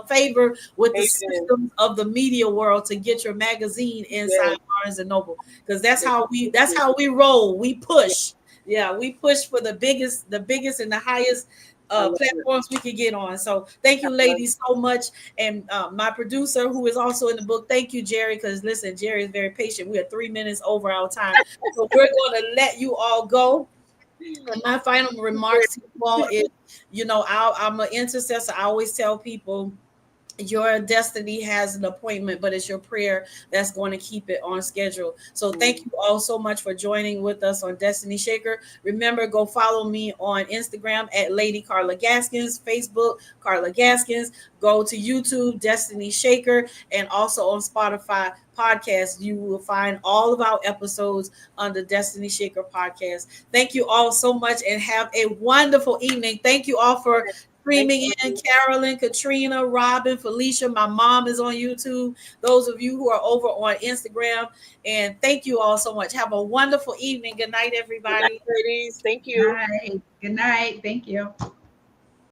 favor with the Amen. systems of the media world to get your magazine inside Yes. Barnes and Noble, because that's how we roll. We push. Yeah, we push for the biggest and the highest I love it. platforms we could get on. So thank you, I love ladies, so much. And my producer, who is also in the book, thank you, Jerry, because listen, Jerry is very patient. We are 3 minutes over our time, so we're going to let you all go. And my final remarks to you all is, I'm an intercessor. I always tell people, your destiny has an appointment, but it's your prayer that's going to keep it on schedule. So thank you all so much for joining with us on Destiny Shaker. Remember, go follow me on Instagram at Lady Carla Gaskins, Facebook Carla Gaskins. Go to YouTube Destiny Shaker, and also on Spotify podcast. You will find all of our episodes on the Destiny Shaker podcast. Thank you all so much, and have a wonderful evening. Thank you all for streaming in. Carolyn, Katrina, Robin, Felicia. My mom is on YouTube. Those of you who are over on Instagram. And thank you all so much. Have a wonderful evening. Good night, Good everybody. night, ladies. Thank Good you. night. Good night. Thank you.